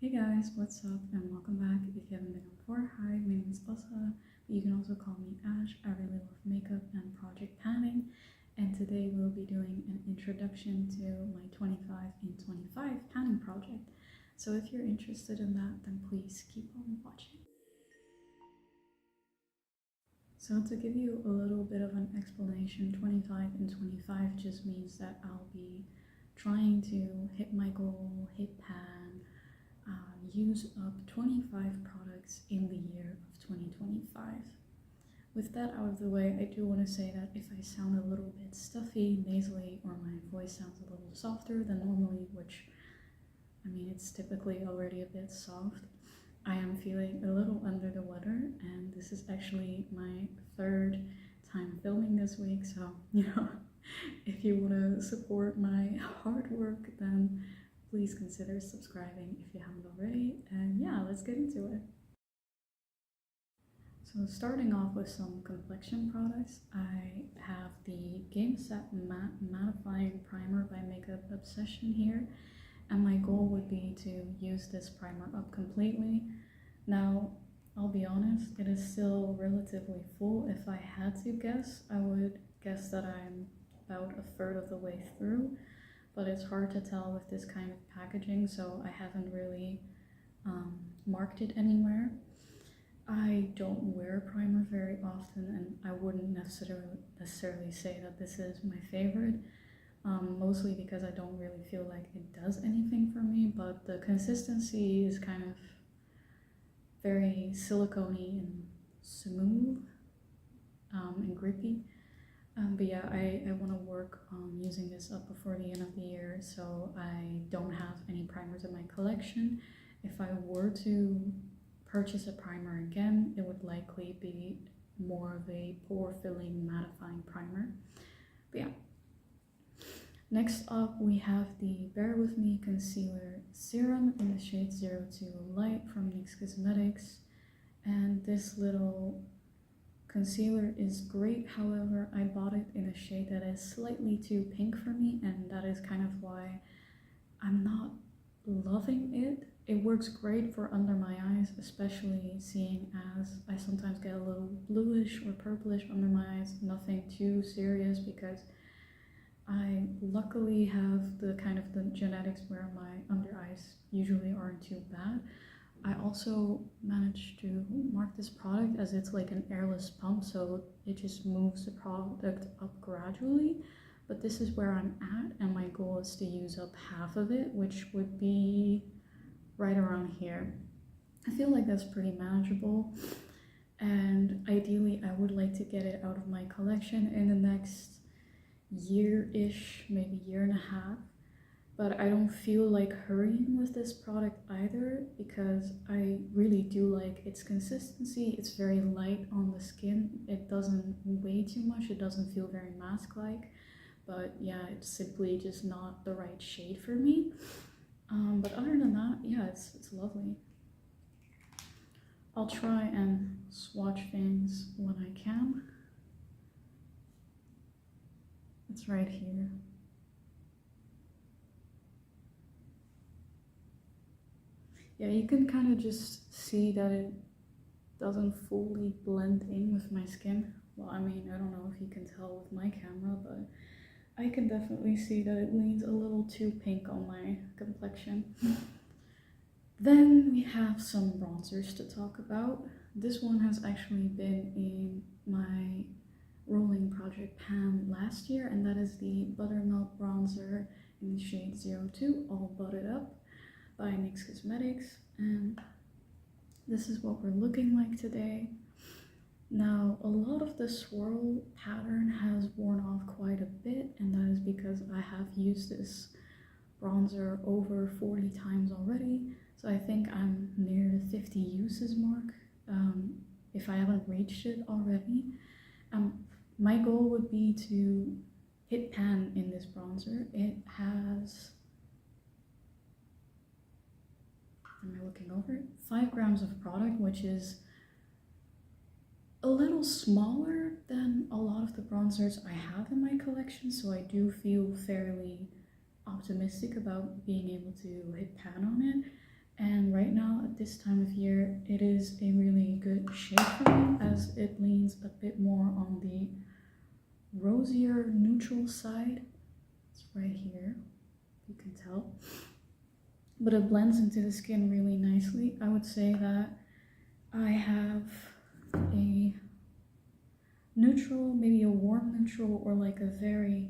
Hey guys, what's up and welcome back. If you haven't been here before, hi, my name is Elsa, but you can also call me Ash. I really love makeup and project panning, and today we'll be doing an introduction to my 25 in 25 panning project. So if you're interested in that, then please keep on watching. So to give you a little bit of an explanation, 25 in 25 just means that I'll be trying to hit my goal, hit pan, use up 25 products in the year of 2025. With that out of the way, I do want to say that if I sound a little bit stuffy, nasally, or my voice sounds a little softer than normally, which, I mean, it's typically already a bit soft, I am feeling a little under the weather, and this is actually my third time filming this week, so, if you want to support my hard work, then please consider subscribing if you haven't already, and yeah, let's get into it. So starting off with some complexion products, I have the Game Set Matte Mattifying Primer by Makeup Obsession here, and my goal would be to use this primer up completely. Now, I'll be honest, it is still relatively full. If I had to guess, I would guess that I'm about a third of the way through, but it's hard to tell with this kind of packaging, so I haven't really marked it anywhere. I don't wear primer very often, and I wouldn't necessarily say that this is my favorite, mostly because I don't really feel like it does anything for me, but the consistency is kind of very silicone-y and smooth and grippy. But yeah, I want to work on using this up before the end of the year, so I don't have any primers in my collection. If I were to purchase a primer again, it would likely be more of a pore-filling mattifying primer. But yeah. Next up, we have the Bear With Me Concealer Serum in the shade 02 Light from NYX Cosmetics. And this little concealer is great, however, I bought it in a shade that is slightly too pink for me, and that is kind of why I'm not loving it. It works great for under my eyes, especially seeing as I sometimes get a little bluish or purplish under my eyes. Nothing too serious because I luckily have the kind of the genetics where my under eyes usually aren't too bad. I also managed to mark this product as it's like an airless pump, so it just moves the product up gradually, but this is where I'm at, and my goal is to use up half of it, which would be right around here. I feel like that's pretty manageable, and ideally I would like to get it out of my collection in the next year-ish, maybe year and a half. But I don't feel like hurrying with this product either, because I really do like its consistency. It's very light on the skin. It doesn't weigh too much. It doesn't feel very mask-like. But yeah, it's simply just not the right shade for me. But other than that, yeah, it's lovely. I'll try and swatch things when I can. It's right here. Yeah, you can kind of just see that it doesn't fully blend in with my skin. Well, I mean, I don't know if you can tell with my camera, but I can definitely see that it leans a little too pink on my complexion. Then we have some bronzers to talk about. This one has actually been in my rolling project pan last year, and that is the Buttermelt bronzer in the shade 02, All Butted Up by NYX Cosmetics, and this is what we're looking like today. Now, a lot of the swirl pattern has worn off quite a bit, and that is because I have used this bronzer over 40 times already, so I think I'm near the 50 uses mark, if I haven't reached it already. My goal would be to hit pan in this bronzer. It has, am I looking over it? 5 grams of product, which is a little smaller than a lot of the bronzers I have in my collection, so I do feel fairly optimistic about being able to hit pan on it. And this time of year, it is a really good shade for me as it leans a bit more on the rosier neutral side. It's right here, you can tell. But it blends into the skin really nicely. I would say that I have a neutral, maybe a warm neutral, or like a very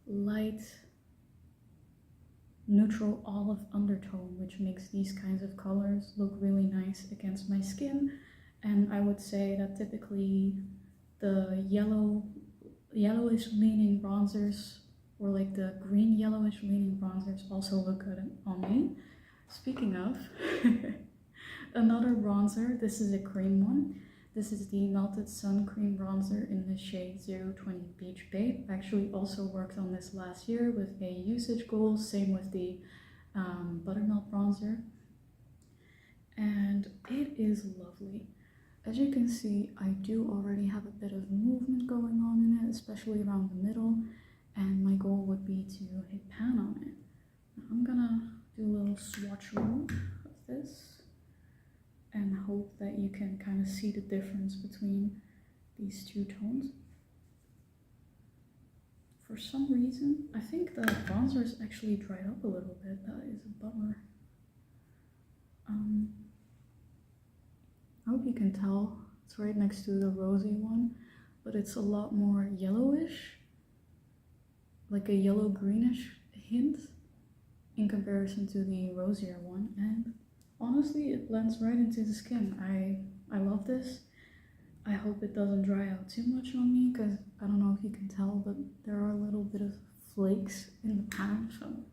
light neutral olive undertone, which makes these kinds of colors look really nice against my skin. And I would say that typically the yellowish leaning bronzers, or like the green yellowish leaning bronzers, also look good on me. Speaking of, another bronzer, this is a cream one. This is the Melted Sun Cream Bronzer in the shade 020 Beach Babe. I actually also worked on this last year with a usage goal, same with the buttermelt bronzer. And it is lovely. As you can see, I do already have a bit of movement going on in it, especially around the middle. And my goal would be to hit pan on it. Now I'm gonna do a little swatcheroo of this and hope that you can kind of see the difference between these two tones. For some reason, I think the bronzer is actually dried up a little bit. That is a bummer. I hope you can tell. It's right next to the rosy one, but it's a lot more yellowish, like a yellow-greenish hint in comparison to the rosier one. And honestly, it blends right into the skin. I love this. I hope it doesn't dry out too much on me, because I don't know if you can tell, but there are a little bit of flakes in the pan, so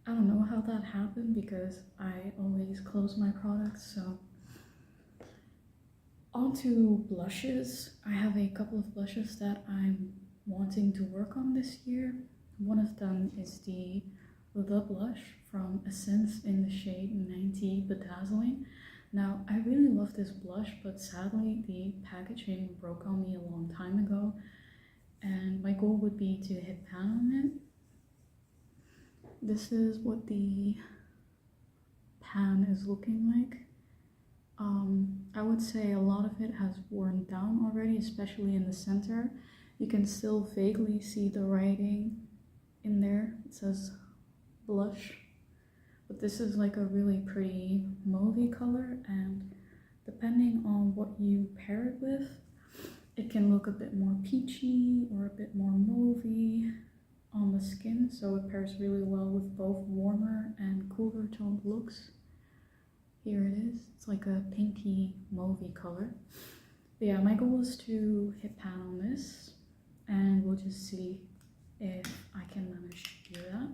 I don't know how that happened because I always close my products. So on to blushes. I have a couple of blushes that I'm wanting to work on this year. One of them is the blush from Essence in the shade 90 Bedazzling. Now, I really love this blush, but sadly the packaging broke on me a long time ago, and my goal would be to hit pan on it. This is what the pan is looking like. I would say a lot of it has worn down already, especially in the center. You can still vaguely see the writing in there. It says blush, but this is like a really pretty mauvey color, and depending on what you pair it with, it can look a bit more peachy or a bit more mauvey on the skin. So it pairs really well with both warmer and cooler toned looks. Here it is. It's like a pinky mauvey color. But yeah, my goal is to hit pan on this, and we'll just see if I can manage to do that.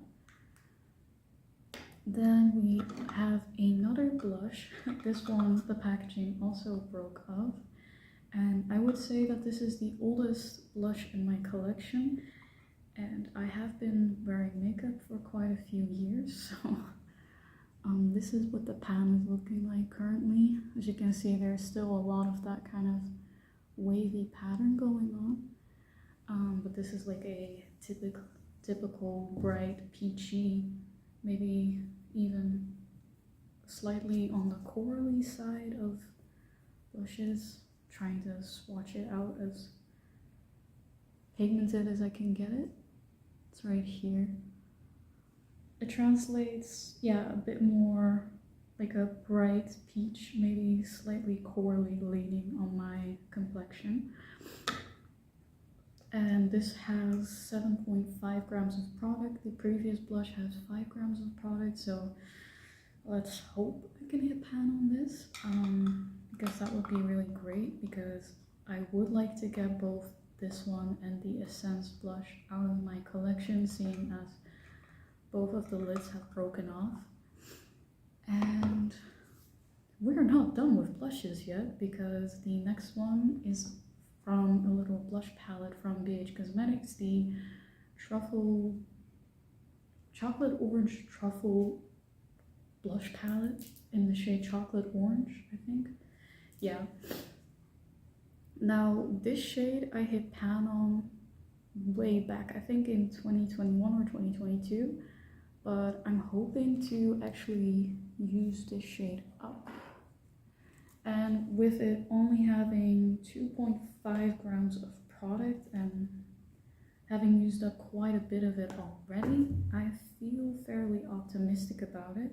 Then we have another blush. This one, the packaging also broke off, and I would say that this is the oldest blush in my collection, and I have been wearing makeup for quite a few years, so this is what the pan is looking like currently. As you can see, there's still a lot of that kind of wavy pattern going on, but this is like a typical bright peachy, maybe even slightly on the corally side of blushes. Trying to swatch it out as pigmented as I can get it. It's right here. It translates, yeah, a bit more like a bright peach, maybe slightly corally leaning on my complexion. And this has 7.5 grams of product. The previous blush has 5 grams of product, so let's hope I can hit pan on this, because that would be really great, because I would like to get both this one and the Essence blush out of my collection, seeing as both of the lids have broken off. And we're not done with blushes yet, because the next one is from a little blush palette from BH Cosmetics, the chocolate orange truffle blush palette in the shade chocolate orange, I think. Yeah. Now this shade I hit pan on way back, I think in 2021 or 2022, but I'm hoping to actually use this shade up. And with it only having 2.5 grams of product and having used up quite a bit of it already, I feel fairly optimistic about it.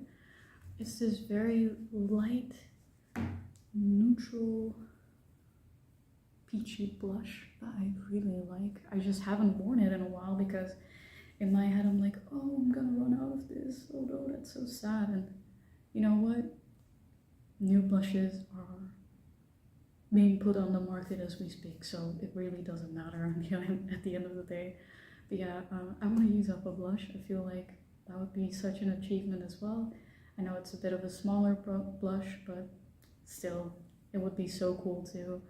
It's this very light, neutral, peachy blush that I really like. I just haven't worn it in a while because in my head I'm like, oh, I'm gonna run out of this. Oh no, that's so sad. And you know what? New blushes are being put on the market as we speak, so it really doesn't matter at the end of the day. But yeah, I want to use up a blush. I feel like that would be such an achievement as well. I know it's a bit of a smaller blush, but still, it would be so cool to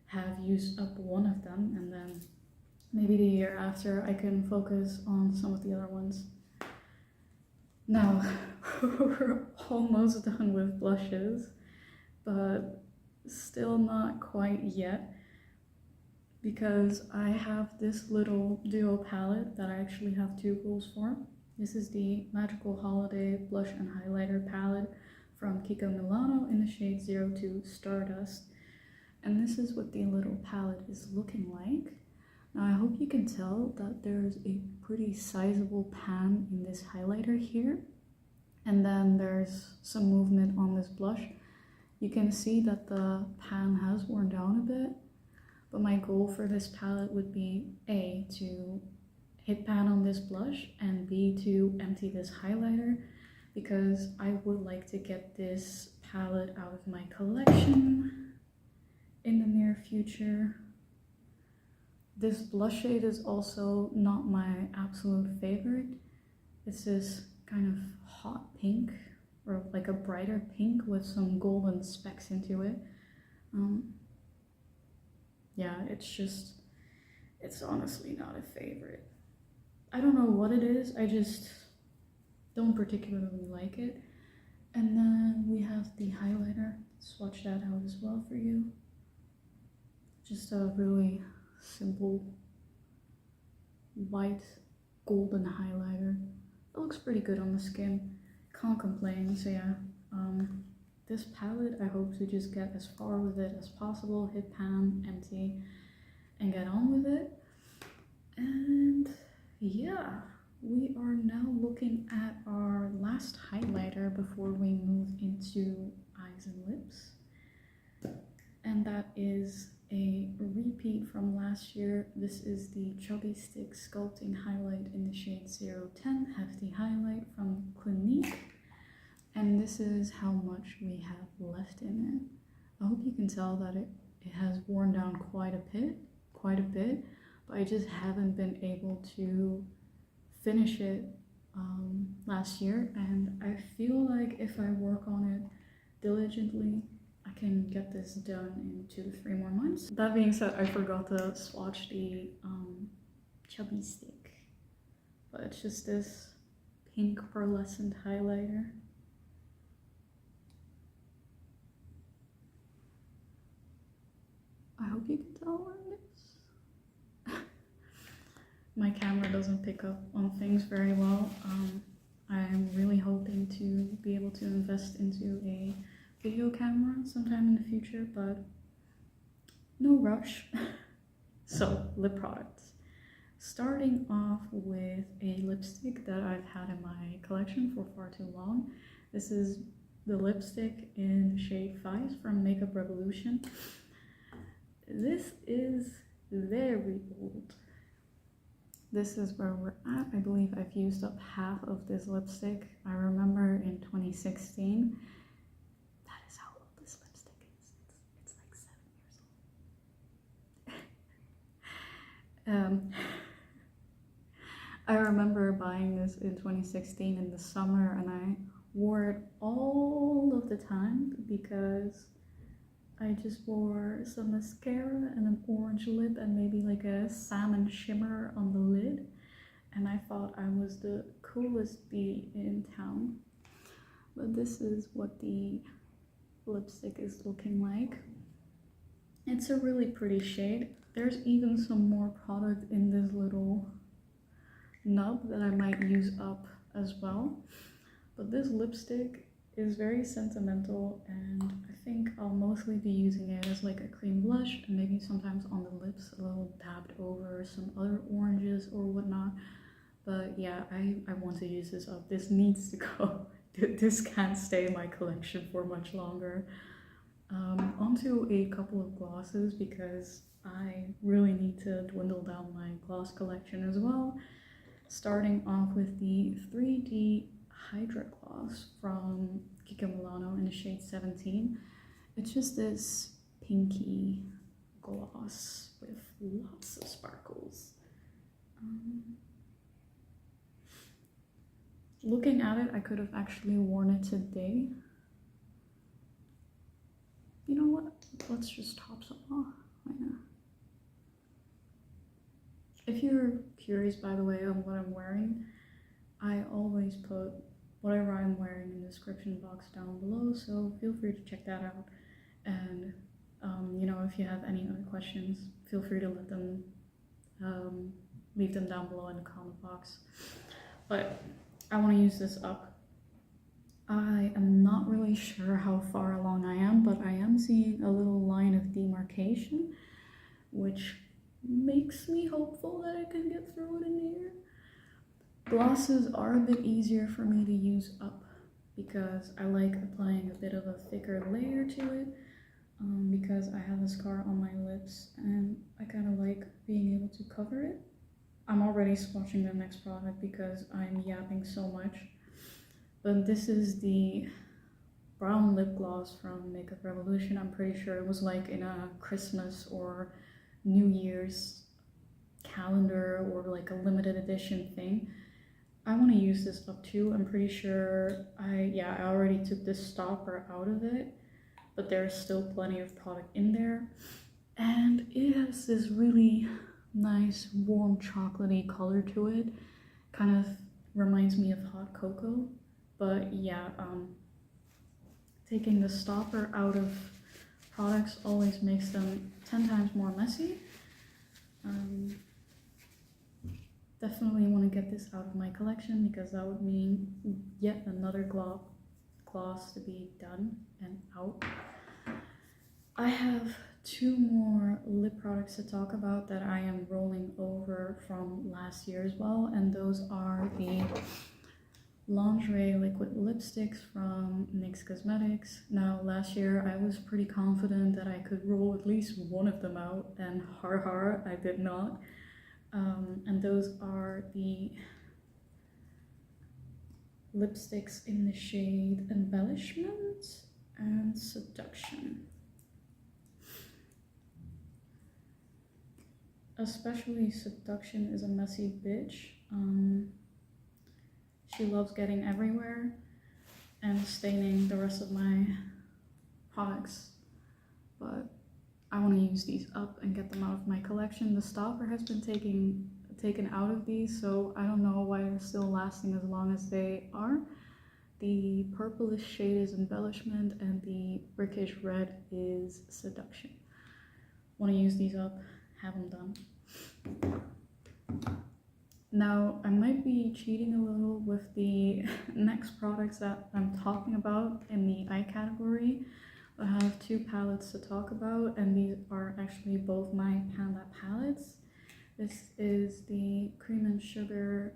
have used up one of them, and then maybe the year after I can focus on some of the other ones. Now, we're almost done with blushes, but still not quite yet, because I have this little duo palette that I actually have two goals for. This is the Magical Holiday Blush and Highlighter palette from Kiko Milano in the shade 02 Stardust. And this is what the little palette is looking like. Now I hope you can tell that there's a pretty sizable pan in this highlighter here. And then there's some movement on this blush. You can see that the pan has worn down a bit. But my goal for this palette would be A, to hit pan on this blush, and B, to empty this highlighter, because I would like to get this palette out of my collection in the near future. This blush shade is also not my absolute favorite. It's this kind of hot pink, or like a brighter pink with some golden specks into it. Yeah, it's honestly not a favorite. I don't know what it is, I just don't particularly like it. And then we have the highlighter. Swatch that out as well for you. Just a really simple white golden highlighter. It looks pretty good on the skin. Can't complain. So yeah, this palette I hope to just get as far with it as possible, hit pan, empty, and get on with it. And yeah, we are now looking at our last highlighter before we move into eyes and lips. And that is a repeat from last year. This is the Chubby Stick Sculpting Highlight in the shade 010 Hefty Highlight from Clinique. And this is how much we have left in it. I hope you can tell that it has worn down quite a bit, but I just haven't been able to finish it last year, and I feel like if I work on it diligently, I can get this done in 2 to 3 more months. That being said, I forgot to swatch the Chubby Stick, but it's just this pink pearlescent highlighter. I hope you can tell what it is. My camera doesn't pick up on things very well. I'm really hoping to be able to invest into a video camera sometime in the future, but no rush. So, lip products. Starting off with a lipstick that I've had in my collection for far too long. This is the lipstick in shade 5 from Makeup Revolution. This is very bold. This is where we're at. I believe I've used up half of this lipstick. I remember in 2016. That is how old this lipstick is. It's like 7 years old. I remember buying this in 2016 in the summer, and I wore it all of the time because I just wore some mascara and an orange lip and maybe like a salmon shimmer on the lid. And I thought I was the coolest bee in town. But this is what the lipstick is looking like. It's a really pretty shade. There's even some more product in this little nub that I might use up as well. But this lipstick is very sentimental, and I think I'll mostly be using it as like a cream blush, and maybe sometimes on the lips a little dabbed over some other oranges or whatnot. But yeah, I want to use this up. This needs to go. This can't stay in my collection for much longer. Onto a couple of glosses, because I really need to dwindle down my gloss collection as well. Starting off with the 3D Hydra Gloss from Milani in the shade 17. It's just this pinky gloss with lots of sparkles. Looking at it, I could have actually worn it today. You know what? Let's just top some off right now. If you're curious, by the way, on what I'm wearing, I always put whatever I'm wearing in the description box down below, so feel free to check that out. And you know, if you have any other questions, feel free to let them leave them down below in the comment box. But I want to use this up. I am not really sure how far along I am, but I am seeing a little line of demarcation, which makes me hopeful that I can get through it in here. Glosses are a bit easier for me to use up because I like applying a bit of a thicker layer to it, because I have a scar on my lips and I kind of like being able to cover it. I'm already swatching the next product because I'm yapping so much. But this is the brown lip gloss from Makeup Revolution. I'm pretty sure it was like in a Christmas or New Year's calendar or like a limited edition thing. I want to use this up too. I'm pretty sure I already took this stopper out of it, but there's still plenty of product in there. And it has this really nice warm chocolatey color to it. Kind of reminds me of hot cocoa. But yeah, taking the stopper out of products always makes them 10 times more messy. Definitely want to get this out of my collection because that would mean yet another gloss to be done and out. I have 2 more lip products to talk about that I am rolling over from last year as well, and those are the lingerie liquid lipsticks from NYX Cosmetics. Now, last year I was pretty confident that I could roll at least one of them out, and I did not. And those are the lipsticks in the shade Embellishment and Seduction. Especially Seduction is a messy bitch. She loves getting everywhere and staining the rest of my products, but I want to use these up and get them out of my collection. The stopper has been taken out of these, so I don't know why they're still lasting as long as they are. The purplish shade is Embellishment and the brickish red is Seduction. Want to use these up, have them done. Now, I might be cheating a little with the next products that I'm talking about in the eye category. I have 2 palettes to talk about, and these are actually both my Panda palettes. This is the Cream and Sugar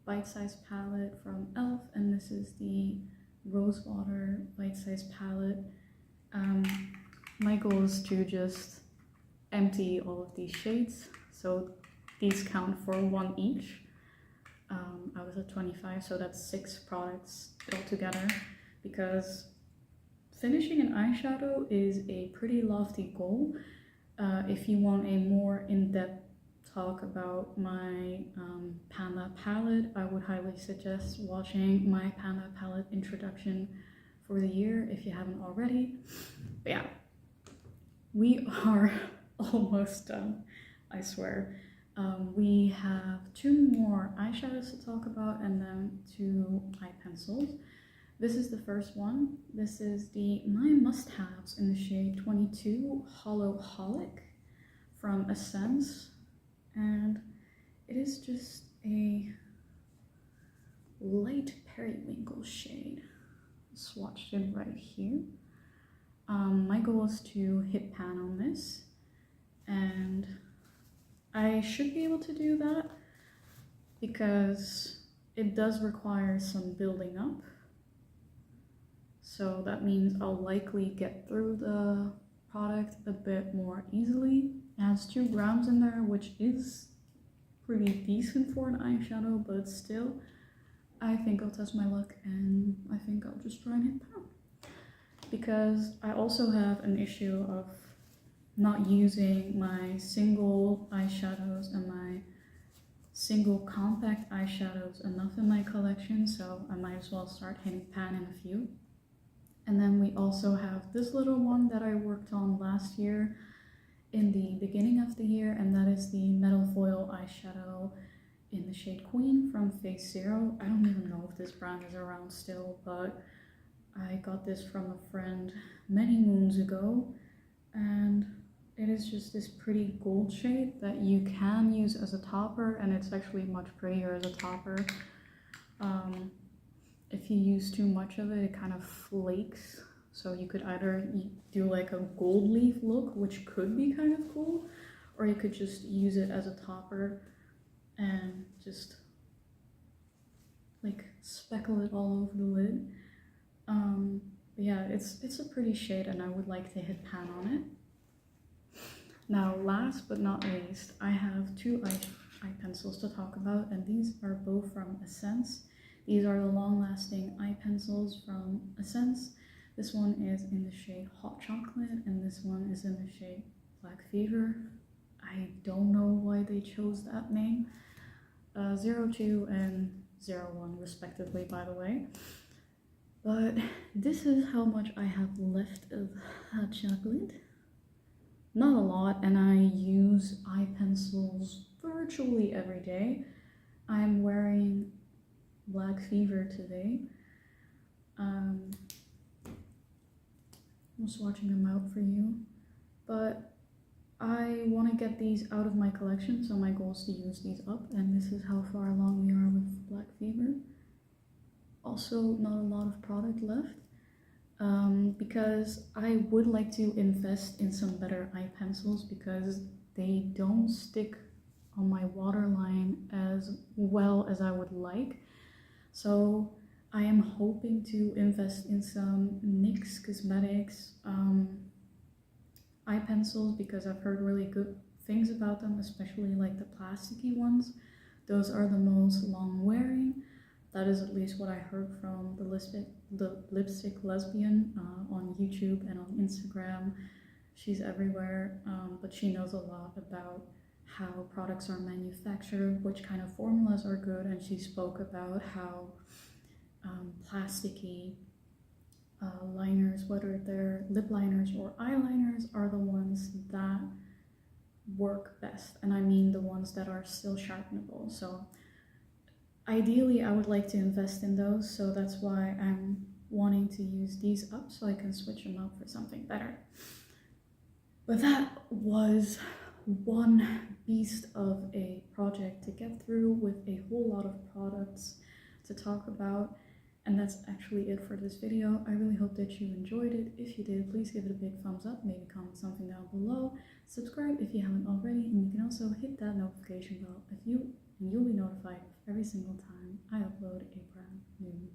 bite-sized palette from e.l.f. and this is the Rosewater bite-sized palette. My goal is to just empty all of these shades, so these count for 1 each. I was at 25, so that's 6 products altogether, because finishing an eyeshadow is a pretty lofty goal. If you want a more in-depth talk about my Panda palette, I would highly suggest watching my Panda palette introduction for the year if you haven't already. But yeah, we are almost done, I swear. We have 2 more eyeshadows to talk about and then 2 eye pencils. This is the first one. This is the My Must-Haves in the shade 22 Hollow Holic from Essence, and it is just a light periwinkle shade. swatched it right here. My goal is to hit pan on this, and I should be able to do that because it does require some building up. So that means I'll likely get through the product a bit more easily. It has 2 grams in there, which is pretty decent for an eyeshadow, but still, I think I'll test my luck and I think I'll just try and hit pan. Because I also have an issue of not using my single eyeshadows and my single compact eyeshadows enough in my collection, so I might as well start hitting pan in a few. And then we also have this little one that I worked on last year in the beginning of the year, and that is the metal foil eyeshadow in the shade Queen from Face Zero. I don't even know if this brand is around still, but I got this from a friend many moons ago, and it is just this pretty gold shade that you can use as a topper, and it's actually much prettier as a topper. If you use too much of it, it kind of flakes. So you could either do like a gold leaf look, which could be kind of cool, or you could just use it as a topper and just like speckle it all over the lid. But yeah, it's a pretty shade and I would like to hit pan on it. Now, last but not least, I have 2 eye pencils to talk about, and these are both from Essence. These are the long-lasting eye pencils from Essence. This one is in the shade Hot Chocolate, and this one is in the shade Black Fever. I don't know why they chose that name. 02 and 01 respectively, by the way. But this is how much I have left of Hot Chocolate. Not a lot, and I use eye pencils virtually every day. I'm wearing Black Fever today. I'm swatching them out for you, but I want to get these out of my collection, so my goal is to use these up, and this is how far along we are with Black Fever. Also, not a lot of product left, because I would like to invest in some better eye pencils because they don't stick on my waterline as well as I would like. So I am hoping to invest in some NYX Cosmetics eye pencils because I've heard really good things about them, especially like the plasticky ones. Those are the most long wearing. That is at least what I heard from the lipstick lesbian on YouTube and on Instagram. She's everywhere, but she knows a lot about how products are manufactured, which kind of formulas are good, and she spoke about how plasticky liners, whether they're lip liners or eyeliners, are the ones that work best, and I mean the ones that are still sharpenable. So ideally I would like to invest in those, so that's why I'm wanting to use these up so I can switch them out for something better. But that was one beast of a project to get through with a whole lot of products to talk about, and that's actually it for this video. I really hope that you enjoyed it. If you did, please give it a big thumbs up, maybe comment something down below, subscribe if you haven't already, and you can also hit that notification bell and you'll be notified every single time I upload a brand new